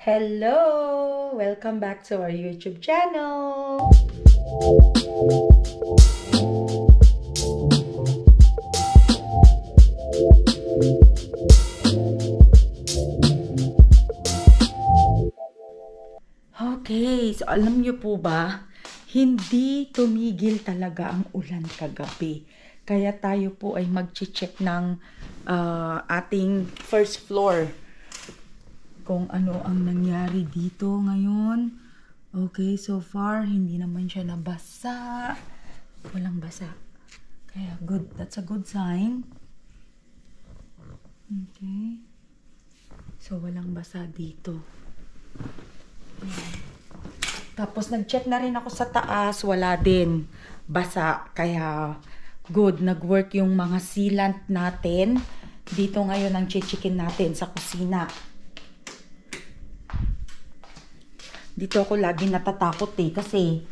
Hello! Welcome back to our YouTube channel! Okay, so alam niyo po ba, hindi tumigil talaga ang ulan kagabi. Kaya tayo po ay mag-check ng ating first floor. Kung ano ang nangyari dito ngayon. Okay, so far, hindi naman siya nabasa. Walang basa. Kaya good. That's a good sign. Okay. So, walang basa dito. Ayan. Tapos, nag-check na rin ako sa taas. Wala din basa. Kaya, good. Nag-work yung mga sealant natin. Dito ngayon ang chichikin natin sa kusina. Dito ako lagi natatakot kasi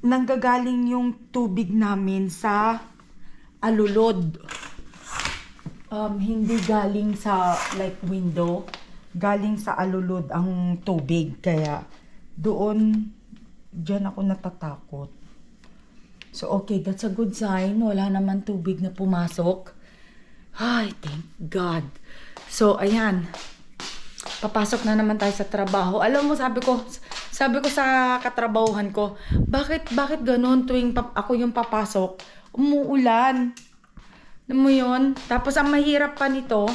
nanggagaling yung tubig namin sa alulod. Hindi galing sa like window, galing sa alulod ang tubig. Kaya dyan ako natatakot. So okay, that's a good sign. Wala naman tubig na pumasok. Ay, thank God. So ayan. Papasok na naman tayo sa trabaho. Alam mo, sabi ko sa katrabahuhan ko, bakit ganun tuwing ako yung papasok, umuulan. Alam mo yun? Tapos ang mahirap pa nito,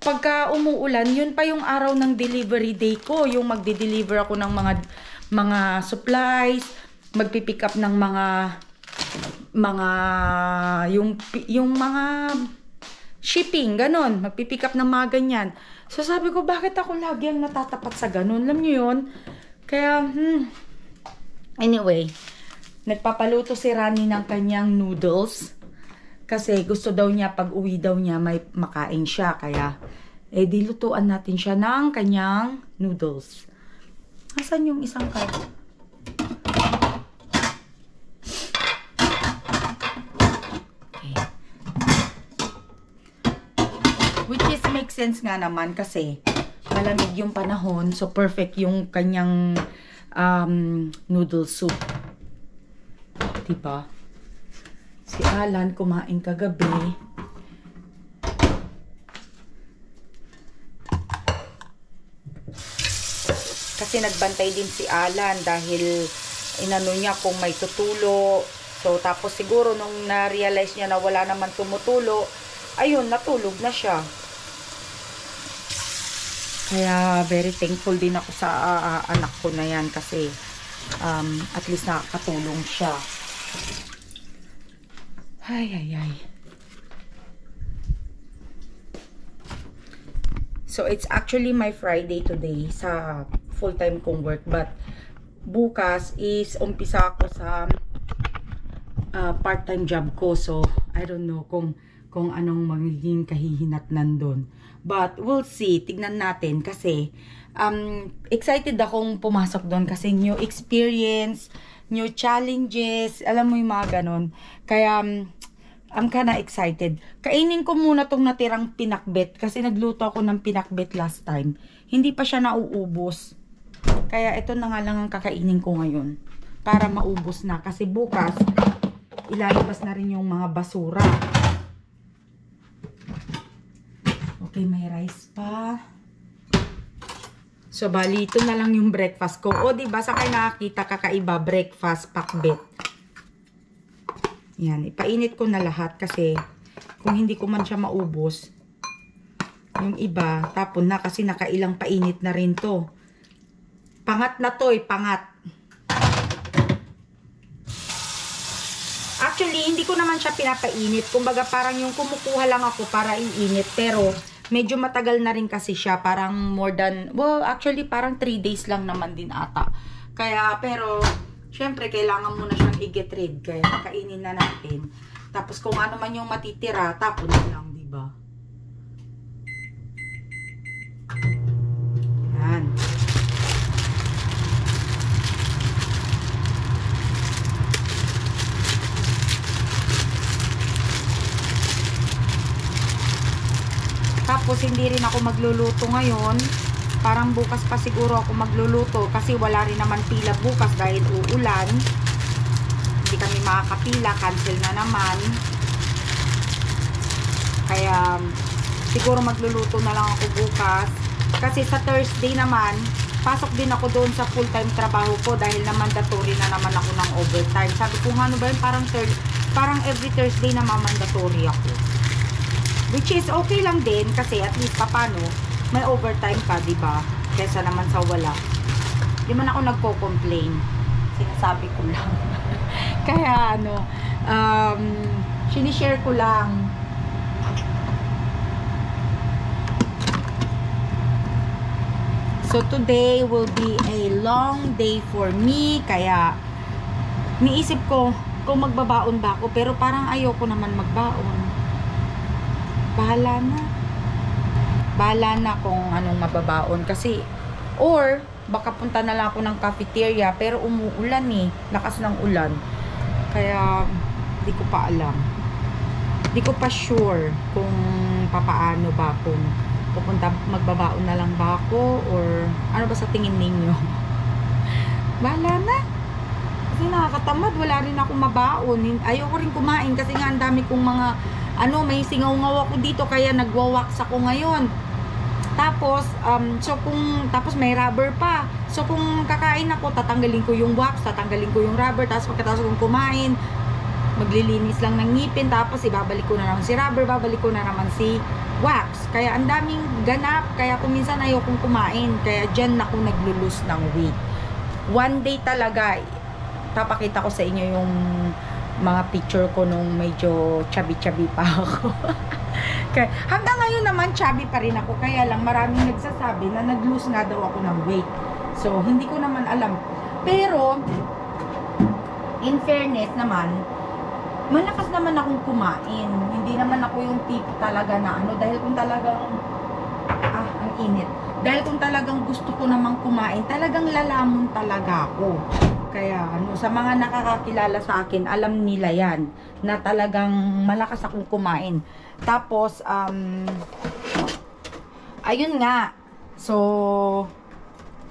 pagka umuulan, yun pa yung araw ng delivery day ko. Yung magde-deliver ako ng mga supplies, magpipick up ng yung mga shipping, ganun. Magpipick up ng mga ganyan. So, sabi ko, bakit ako lagi ang natatapat sa ganun? Alam nyo yun? Kaya, anyway, nagpapaluto si Rani ng kanyang noodles. Kasi gusto daw niya, pag uwi daw niya, may makain siya. Kaya, dilutuan natin siya ng kanyang noodles. Asan yung isang card? Which is make sense nga naman kasi malamig yung panahon. So, perfect yung kanyang noodle soup. Diba? Si Alan kumain kagabi. Kasi nagbantay din si Alan dahil inano niya kung may tutulo. So, tapos siguro nung na-realize niya na wala naman tumutulo, ayun, natulog na siya. Kaya very thankful din ako sa anak ko na yan kasi at least nakakatulong siya. Ay. So it's actually my Friday today sa full-time kong work, but bukas is umpisa ako sa part-time job ko. So I don't know kung anong magiging kahihinatnan doon. But we'll see. Tignan natin kasi excited akong pumasok doon kasi new experience, new challenges, alam mo yung mga ganon. Kaya I'm kinda excited. Kainin ko muna tong natirang pinakbet kasi nagluto ako ng pinakbet last time. Hindi pa siya nauubos. Kaya ito na nga lang ang kakainin ko ngayon para maubos na kasi bukas ilalabas na rin yung mga basura. Okay, may rice pa. So, bali, ito na lang yung breakfast ko. O, diba, sa kayo nakakita, kakaiba, breakfast, pakbet. Yan, ipainit ko na lahat kasi kung hindi ko man siya maubos, yung iba, tapon na kasi nakailang painit na rin to. Pangat na to pangat. Actually, hindi ko naman siya pinapainit. Kumbaga, parang yung kumukuha lang ako para iinit. Pero, medyo matagal na rin kasi siya. Parang more than, well, actually, parang 3 days lang naman din ata. Kaya, pero, syempre, kailangan muna siyang i-get rid. Kaya, kainin na natin. Tapos, kung ano man yung matitira, tapon na lang, diba? Yan. Tapos, hindi rin ako magluluto ngayon Parang bukas pa siguro ako magluluto kasi wala rin naman pila bukas dahil uulan. Hindi kami makakapila, cancel na naman. Kaya siguro magluluto na lang ako bukas. Kasi sa Thursday naman, pasok din ako doon sa full-time trabaho ko dahil na mandatory na naman ako ng overtime. Sabi ko, ano ba yun? Parang every Thursday na mandatory ako. Which is okay lang din kasi at least papano, may overtime ka, diba? Kesa naman sa wala. Di man ako nagko-complain. Sinasabi ko lang. Kaya sinishare ko lang. So today will be a long day for me. Kaya niisip ko kung magbabaon ba ako. Pero parang ayoko naman magbaon. Bahala na kung anong mababaon kasi or baka punta na lang ako ng cafeteria pero umuulan lakas ng ulan kaya di ko pa alam, di ko pa sure kung papaano ba, kung magbabaon na lang ba ako or ano ba sa tingin ninyo. Bahala na kasi nakakatamad, wala rin ako mabaon, ayoko rin kumain kasi nga ang dami kong mga may singaw-ngaw ako dito kaya nagwa-wax ako ngayon. Tapos, tapos may rubber pa. So, kung kakain ako, tatanggalin ko yung wax, tatanggalin ko yung rubber, tapos pagkatapos kong kumain, maglilinis lang ng ngipin, tapos ibabalik ko na naman si rubber, babalik ko na naman si wax. Kaya ang daming ganap, kaya kung minsan ayokong kumain, kaya dyan ako naglulus ng weight. One day talaga, papakita ko sa inyo yung mga picture ko nung medyo chubby-chubby pa ako. Kaya, hanggang ngayon naman chubby pa rin ako, kaya lang maraming nagsasabi na nag-lose nga daw ako ng weight. So, hindi ko naman alam. Pero, in fairness naman, malakas naman akong kumain. Hindi naman ako yung tipo talaga na dahil kung talagang, ang init. Dahil kung talagang gusto ko namang kumain, talagang lalamon talaga ako. Kaya sa mga nakakakilala sa akin, alam nila yan na talagang malakas akong kumain. Tapos ayun nga. So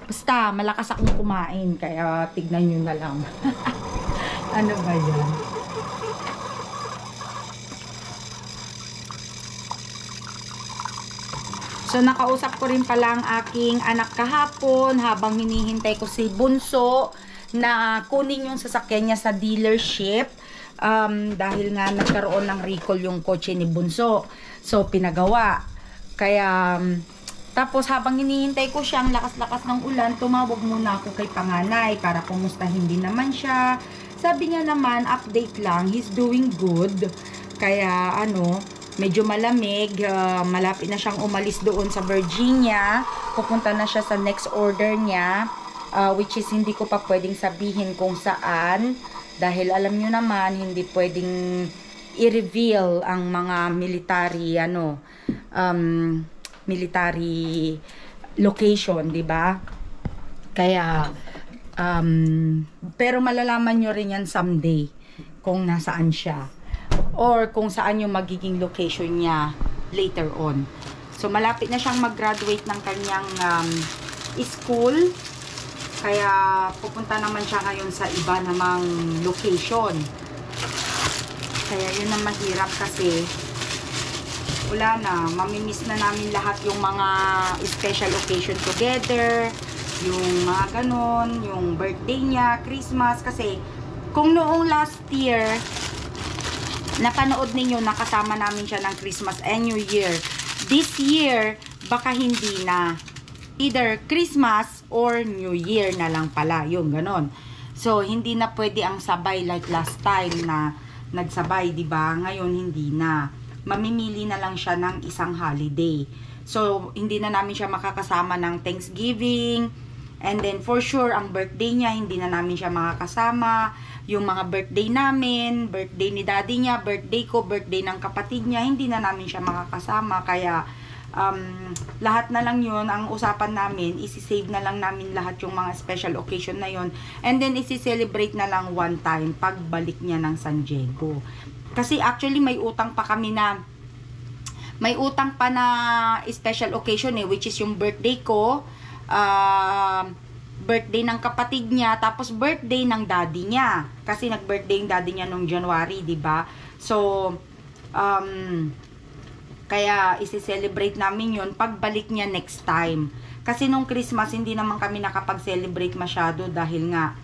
basta malakas akong kumain, kaya tignan niyo na lang. Ano ba 'yan? So nakausap ko rin pala ang aking anak kahapon habang hinihintay ko si Bunso na kunin yung sasakyan niya sa dealership dahil nga nagkaroon ng recall yung kotse ni Bunso. So, pinagawa. Kaya, tapos habang hinihintay ko siya, ang lakas-lakas ng ulan, tumawag muna ako kay panganay para kumustahin din naman siya. Sabi niya naman, update lang, he's doing good. Kaya, medyo malamig, malapit na siyang umalis doon sa Virginia. Pupunta na siya sa next order niya. Which is hindi ko pa pwedeng sabihin kung saan dahil alam nyo naman hindi pwedeng i-reveal ang mga military location, di ba? Kaya pero malalaman nyo rin yan someday kung nasaan siya or kung saan yung magiging location niya later on. So malapit na siyang mag-graduate ng kanyang school. Kaya pupunta naman siya ngayon sa iba namang location. Kaya yun ang mahirap kasi wala na, mamimiss na namin lahat yung mga special occasion together, yung mga ganon, yung birthday niya, Christmas. Kasi kung noong last year napanood ninyo, nakasama namin siya ng Christmas and New Year. This year, baka hindi na. Either Christmas or New Year na lang pala. Yung ganon. So, hindi na pwede ang sabay like last time na nagsabay, diba? Ngayon, hindi na. Mamimili na lang siya ng isang holiday. So, hindi na namin siya makakasama ng Thanksgiving. And then, for sure, ang birthday niya, hindi na namin siya makakasama. Yung mga birthday namin, birthday ni daddy niya, birthday ko, birthday ng kapatid niya, hindi na namin siya makakasama. Kaya, lahat na lang yun, ang usapan namin, isi-save na lang namin lahat yung mga special occasion na yun, and then isi-celebrate na lang one time pagbalik niya ng San Diego. Kasi actually may utang pa na special occasion which is yung birthday ko, birthday ng kapatid niya, tapos birthday ng daddy niya. Kasi nag-birthday yung daddy niya nung January, di ba? So, kaya isi-celebrate namin yun pagbalik niya next time. Kasi nung Christmas, hindi naman kami nakapag-celebrate masyado dahil nga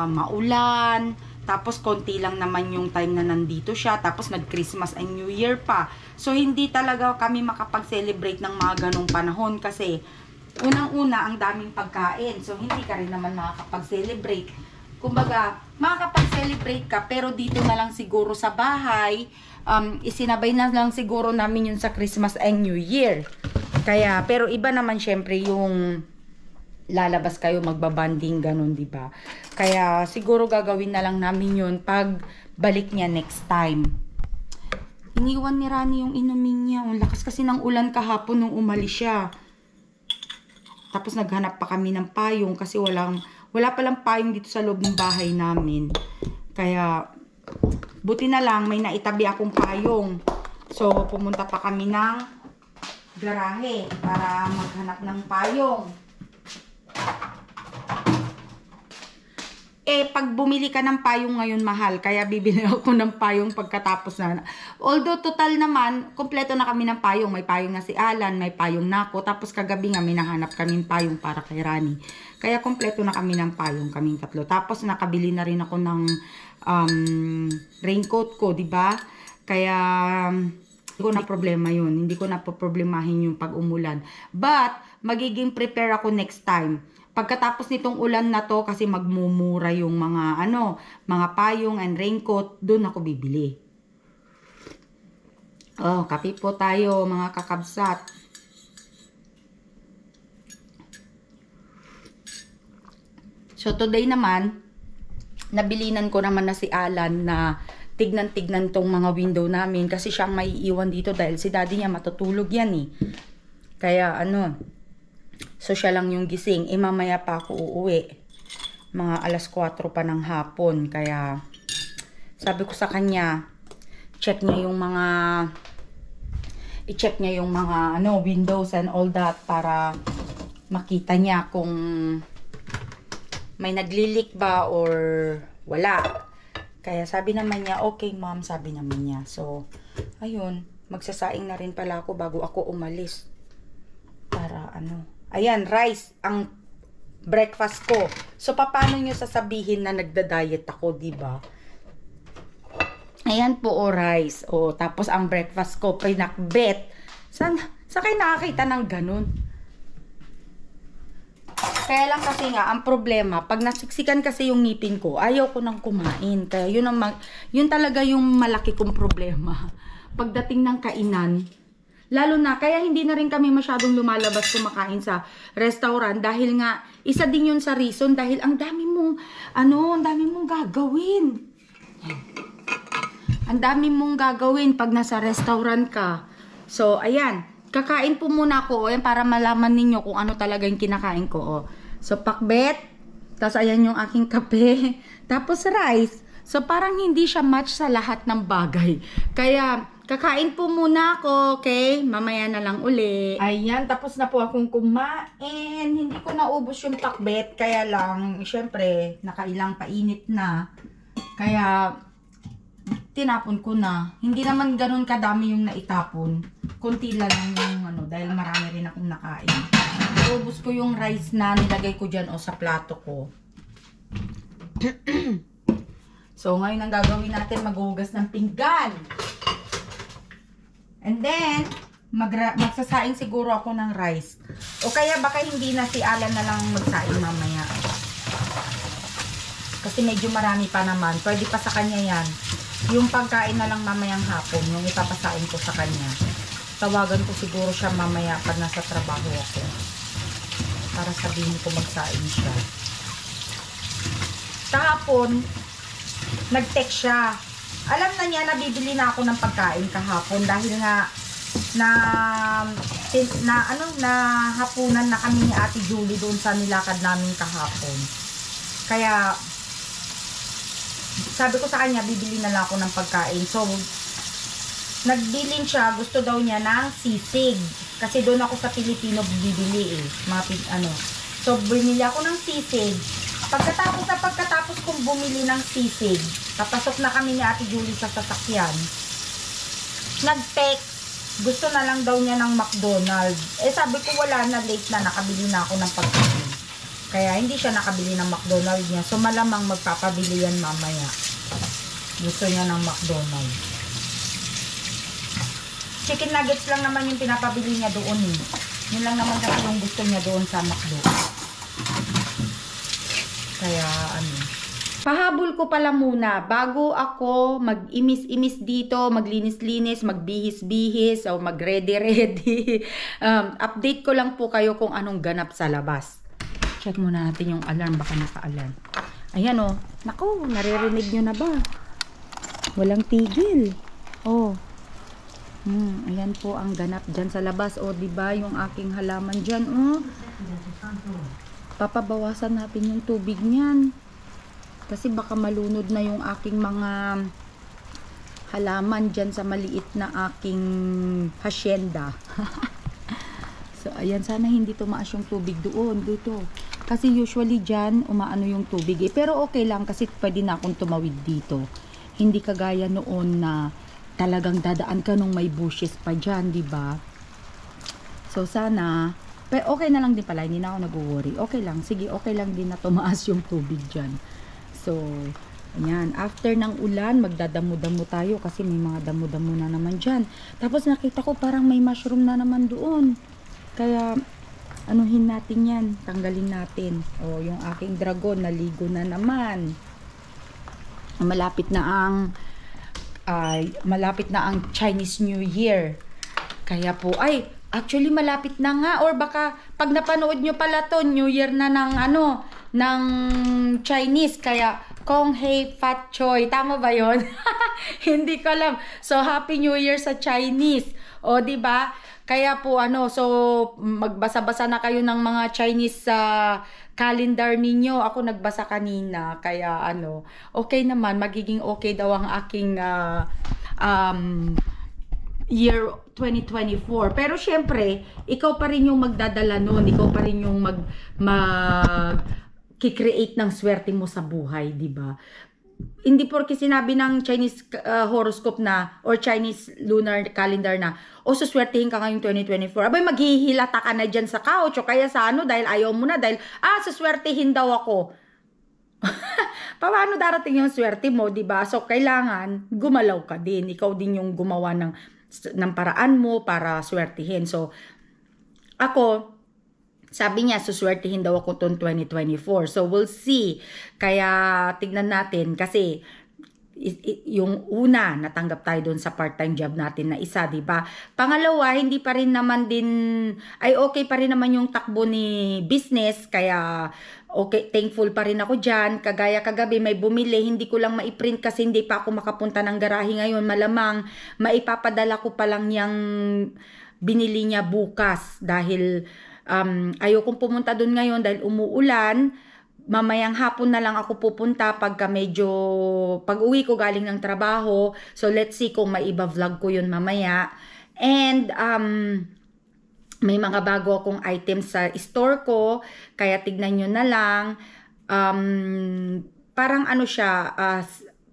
maulan, tapos konti lang naman yung time na nandito siya, tapos nag-Christmas and New Year pa. So, hindi talaga kami makapag-celebrate ng mga ganong panahon kasi unang-una, ang daming pagkain. So, hindi ka rin naman makakapag-celebrate. Kumbaga, makakapag-celebrate ka, pero dito na lang siguro sa bahay, isinabay na lang siguro namin yun sa Christmas and New Year. Kaya, pero iba naman syempre yung lalabas kayo, magbabanding, ganun, di ba? Kaya, siguro gagawin na lang namin yun pag balik niya next time. Iniwan ni Rani yung inumin niya. Ang lakas kasi ng ulan kahapon nung umalis siya. Tapos naghanap pa kami ng payong kasi wala palang payong dito sa loob ng bahay namin. Kaya, buti na lang, may naitabi akong payong. So, pumunta pa kami ng garahe para maghanap ng payong. Pag bumili ka ng payong ngayon, mahal. Kaya bibili ako ng payong pagkatapos na. Although, total naman, kompleto na kami ng payong. May payong na si Alan, may payong na ako. Tapos kagabi nga, may nahanap kaming payong para kay Rani. Kaya kompleto na kami ng payong, kaming tatlo. Tapos nakabili na rin ako ng raincoat ko, di ba? Kaya hindi ko na problema yun. Hindi ko na poproblemahin yung pag-umulan. But, magiging prepare ako next time. Pagkatapos nitong ulan na to, kasi magmumura yung mga mga payong and raincoat, doon ako bibili. Oh, kape po tayo mga kakabsat. So today naman, nabilinan ko naman na si Alan na tignan-tignan tong mga window namin kasi siyang may iwan dito dahil si daddy niya matutulog yan eh. Kaya so siya lang yung gising. Mamaya pa ako uuwi. Mga alas 4 pa ng hapon. Kaya sabi ko sa kanya, i-check niya yung mga windows and all that para makita niya kung may naglilik ba or wala. Kaya sabi naman niya, okay ma'am, sabi naman niya. So, ayun, magsasaing na rin pala ako bago ako umalis. Para ayan, rice ang breakfast ko. So, paano nyo sasabihin na nagda-diet ako, diba? Ayan po, rice. Tapos ang breakfast ko, pinakbet. Saan kayo nakakita ng ganun? Kaya lang kasi nga, ang problema, pag nasiksikan kasi yung ngipin ko, ayaw ko nang kumain. Kaya yun talaga yung malaki kong problema. Pagdating ng kainan, lalo na, kaya hindi na rin kami masyadong lumalabas kumakain sa restaurant dahil nga, isa din yun sa reason dahil ang dami mong gagawin. Ang dami mong gagawin pag nasa restaurant ka. So, ayan. Kakain po muna ako, ayan, para malaman ninyo kung ano talaga yung kinakain ko. So, pakbet. Tapos, ayan yung aking kape. Tapos, rice. So, parang hindi siya match sa lahat ng bagay. Kaya, kakain po muna ako, okay? Mamaya na lang uli. Ayan, tapos na po akong kumain. Hindi ko naubos yung pakbet. Kaya lang, syempre, nakailang painit na. Kaya, tinapon ko na. Hindi naman ganun kadami yung naitapon. Kunti lang yung dahil marami rin akong nakain. Naubos ko yung rice na nilagay ko dyan sa plato ko. So, ngayon ang gagawin natin, maghuhugas ng pinggan. And then, magsasaing siguro ako ng rice. O kaya baka hindi na si Alan na lang magsaing mamaya. Kasi medyo marami pa naman. Pwede pa sa kanya yan. Yung pagkain na lang mamayang hapon, yung ipapasain ko sa kanya. Tawagan ko siguro siya mamaya pag nasa trabaho ako. Para sabihin ko magsain siya. Kahapon, nag-text siya. Alam na niya na bibili na ako ng pagkain kahapon dahil nga hapunan na kami ni Ate Julie doon sa nilakad namin kahapon. Kaya sabi ko sa kanya, bibili na lang ako ng pagkain. So, nagbilin siya, gusto daw niya ng sisig. Kasi doon ako sa Pilipino bibili eh. So, bumili ako ng sisig. Pagkatapos kong bumili ng sisig, papasok na kami ni Ate Julie sa sasakyan. Nag-text. Gusto na lang daw niya ng McDonald's. Eh, sabi ko wala na, late na. Nakabili na ako ng pagkain. Kaya, hindi siya nakabili ng McDonald's niya. So, malamang magpapabili yan mamaya. Gusto niya ng McDonald's. Chicken nuggets lang naman yung pinapabili niya doon eh. Yun lang naman kasi yung gusto niya doon sa McDo. Kaya pahabol ko pala muna bago ako mag-imis-imis dito, maglinis-linis, magbihis-bihis o mag-ready-ready. Update ko lang po kayo kung anong ganap sa labas. Check muna natin yung alarm, baka naka-alarm. Ayan o. Naku, naririnig nyo na ba? Walang tigil. Oh. Ayan po ang ganap dyan sa labas. O, diba yung aking halaman dyan? Oh. Papabawasan natin yung tubig niyan. Kasi baka malunod na yung aking mga halaman dyan sa maliit na aking hacienda. So, ayan. Sana hindi tumaas yung tubig doon. Dito. Kasi usually dyan, umaano yung tubig eh. Pero okay lang kasi pwede na akong tumawid dito. Hindi kagaya noon na talagang dadaan ka nung may bushes pa dyan, diba? So, sana, pero okay na lang din pala, hindi na ako nag-worry. Okay lang, sige, okay lang din na tumaas yung tubig dyan. So, ayan, after ng ulan, magdadamo-damo tayo kasi may mga damo-damo na naman dyan. Tapos nakita ko parang may mushroom na naman doon. Kaya, anuhin natin yan, tanggalin natin. O, yung aking dragon, naligo na naman. Malapit na ang Chinese New Year. Kaya po, actually malapit na nga, or baka pag napanood nyo pala to, New Year na ng Chinese, kaya Kong Hei Fat Choi, tama ba yon? Hindi ko alam. So, Happy New Year sa Chinese. O, diba? Kaya po, so, magbasa-basa na kayo ng mga Chinese calendar ninyo. Ako nagbasa kanina. Kaya, okay naman. Magiging okay daw ang aking year 2024. Pero, syempre, ikaw pa rin yung magdadala nun. Ikaw pa rin yung mag-create ng swerte mo sa buhay, diba? Hindi porke sinabi ng Chinese horoscope na or Chinese lunar calendar na suswertehin ka ngayong 2024. Abay, maghihilata ka na dyan sa couch o kaya sa dahil ayaw mo na, dahil suswertehin daw ako. Paano darating yung swerte mo, diba? So, kailangan gumalaw ka din. Ikaw din yung gumawa ng paraan mo para swertihin. So, ako, sabi niya, suswertihin daw ako itong 2024. So, we'll see. Kaya, tignan natin. Kasi, yung una, natanggap tayo doon sa part-time job natin na isa, diba? Pangalawa, hindi pa rin naman din, okay pa rin naman yung takbo ni business. Kaya, okay, thankful pa rin ako dyan. Kagaya kagabi, may bumili. Hindi ko lang maiprint kasi hindi pa ako makapunta ng garahe ngayon. Malamang, maipapadala ko pa lang yung binili niya bukas. Dahil, ayokong pumunta doon ngayon dahil umuulan. Mamayang hapon na lang ako pupunta pag uwi ko galing ng trabaho. So, let's see kung may iba vlog ko yun mamaya. And, may mga bago akong items sa store ko. Kaya tignan nyo na lang. Parang siya,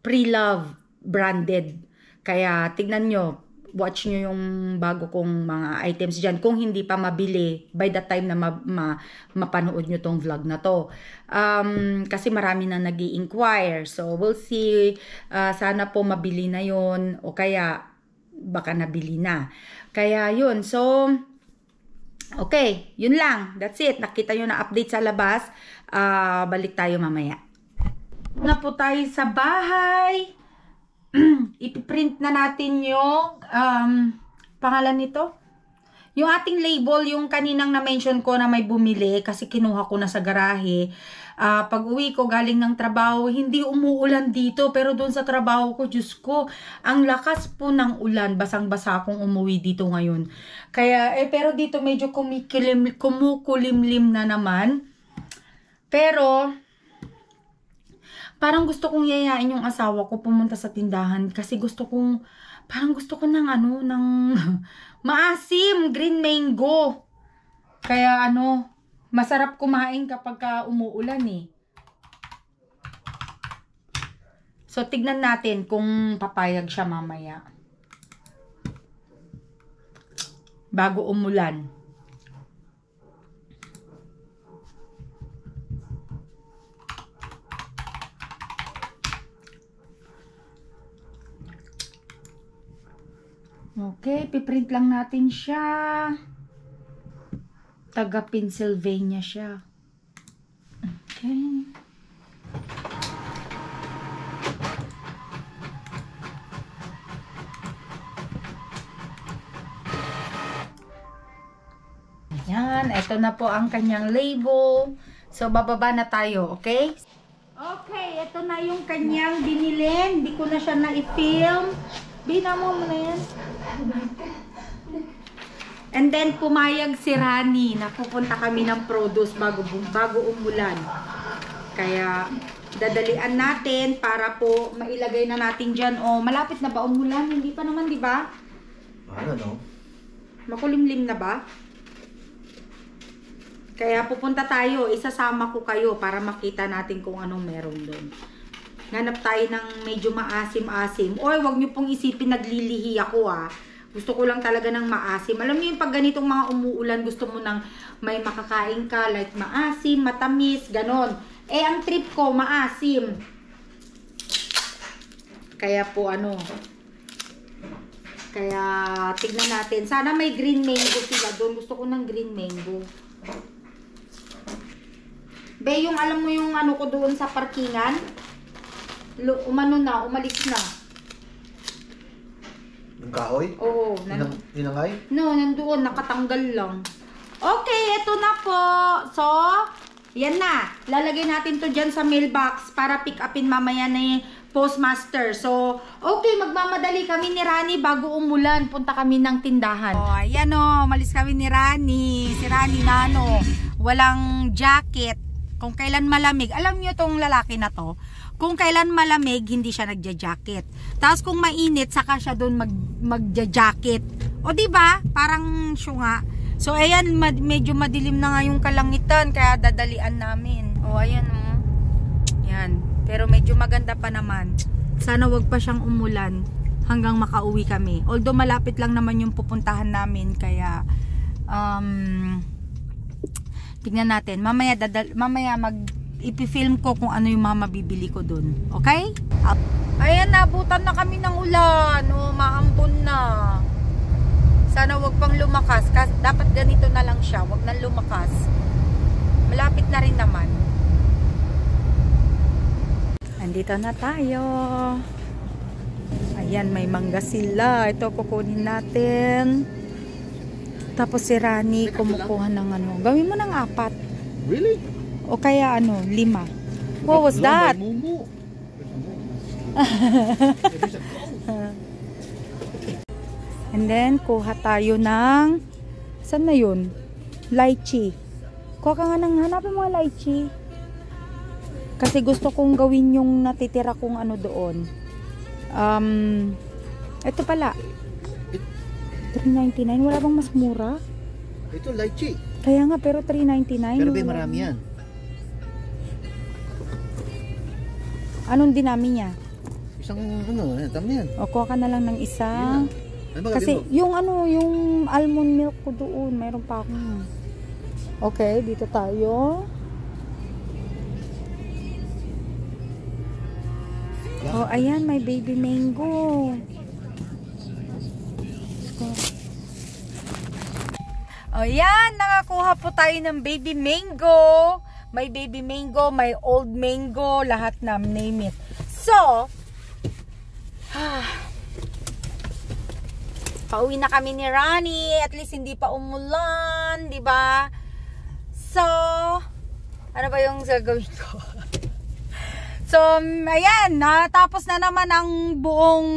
pre-love branded. Kaya tignan nyo. Watch nyo yung bago kong mga items dyan. Kung hindi pa mabili, by the time na mapanood nyo tong vlog na to. Kasi marami na nag-i-inquire. So, we'll see. Sana po mabili na yon o kaya baka nabili na. Kaya yun. So, okay. Yun lang. That's it. Nakita nyo na update sa labas. Balik tayo mamaya. Na po tayo sa bahay. Ipiprint na natin yung pangalan nito. Yung ating label, yung kaninang na-mention ko na may bumili kasi kinuha ko na sa garahe. Pag uwi ko galing ng trabaho, hindi umuulan dito. Pero doon sa trabaho ko, Diyos ko, ang lakas po ng ulan. Basang-basa akong umuwi dito ngayon. Kaya, pero dito medyo kumukulimlim na naman. Pero, parang gusto kong yayain yung asawa ko pumunta sa tindahan kasi gusto kong Parang gusto ko ng ano, ng maasim, green mango. Kaya ano, masarap kumain kapag umuulan eh. So, tignan natin kung papayag siya mamaya. Bago umulan. Okay, piprint lang natin siya. Taga Pennsylvania siya. Okay. Ayan, ito na po ang kanyang label. So, bababa na tayo, okay? Okay, ito na yung kanyang binilin. Hindi ko na siya na-film. Binamo mo na yan. And then, pumayag si Rani na pupunta kami ng produce bago umulan. Kaya, dadalian natin para po mailagay na natin dyan. O, malapit na ba umulan? Hindi pa naman, di ba? I don't know. Makulimlim na ba? Kaya pupunta tayo, isasama ko kayo para makita natin kung anong meron doon. Hanap tayo ng medyo maasim-asim. Oy, wag niyo pong isipin naglilihi ako ah. Gusto ko lang talaga ng maasim. Alam niyo yung pag ganitong mga umuulan, gusto mo ng may makakain ka, like maasim, matamis, ganon. Eh, ang trip ko, maasim. Kaya po ano, kaya tignan natin. Sana may green mango sila doon. Gusto ko ng green mango. Be, yung alam mo yung ano ko doon sa parkingan? Umalis na. Yung kahoy? Oo. Ninangay? No, nandoon. Nakatanggal lang. Okay, ito na po. So, yan na. Lalagay natin to dyan sa mailbox para pick upin mamaya ni postmaster. So, okay, magmamadali kami ni Rani bago umulan. Punta kami ng tindahan. Oh, ayan o. Malis kami ni Rani. Si Rani na ano, walang jacket. Kung kailan malamig, alam niyo tong lalaki na to, kung kailan malamig, hindi siya nagja-jacket. Tapos kung mainit, saka siya doon magja-jacket. O di ba? Parang syunga. So ayan, medyo madilim na nga yung kalangitan, kaya dadalian namin. O ayan o. Yan. Pero medyo maganda pa naman. Sana wag pa siyang umulan hanggang makauwi kami. Although malapit lang naman yung pupuntahan namin, kaya tignan natin. Mamaya ipifilm ko kung ano yung mga mabibili ko dun. Okay? Ayan, nabutan na kami ng ulan. O, maambon na. Sana wag pang lumakas. Dapat ganito na lang siya. Wag nang lumakas. Malapit na rin naman. Andito na tayo. Ayan, may mangga sila. Ito, kukunin natin. Tapos si Rani kumukuha ng ano. Gawin mo ng 4. Really? O kaya ano, 5. What was that? And then, kuha tayo ng, saan na yun? Lychee. Kuha ka nga ng, hanapin mo nga lychee. Kasi gusto kong gawin yung natitira kong ano doon. Ito pala. 3.99, wala bang mas mura? Ito, lychee. Kaya nga, pero 3.99. Pero may marami yan. Anong dinami niya? Isang, ano, tama yan. O, kuha ka na lang ng isa. Ano ba Kasi, mo? yung ano, yung almond milk ko doon, mayroon pa akong. Okay, dito tayo. Oh, ayan, may baby mango. O yan, nakakuha po tayo ng baby mango. May baby mango, may old mango, lahat na, name it. So, pauwi na kami ni Rani. At least hindi pa umulan, di ba? So, ano ba yung gagawin ko? So, ayan, natapos na naman ang buong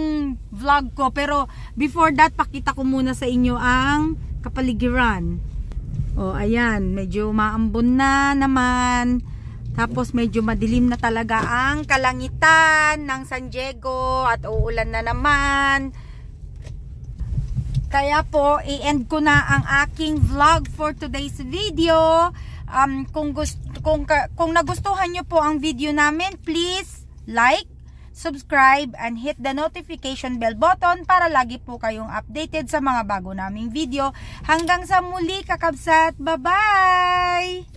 vlog ko. Pero, before that, pakita ko muna sa inyo ang kapaligiran. O, ayan, medyo maambon na naman. Tapos, medyo madilim na talaga ang kalangitan ng San Diego. At uulan na naman. Kaya po, i-end ko na ang aking vlog for today's video. Kung nagustuhan nyo po ang video namin, please like, subscribe, and hit the notification bell button para lagi po kayong updated sa mga bago naming video. Hanggang sa muli, kakabsat! Bye-bye!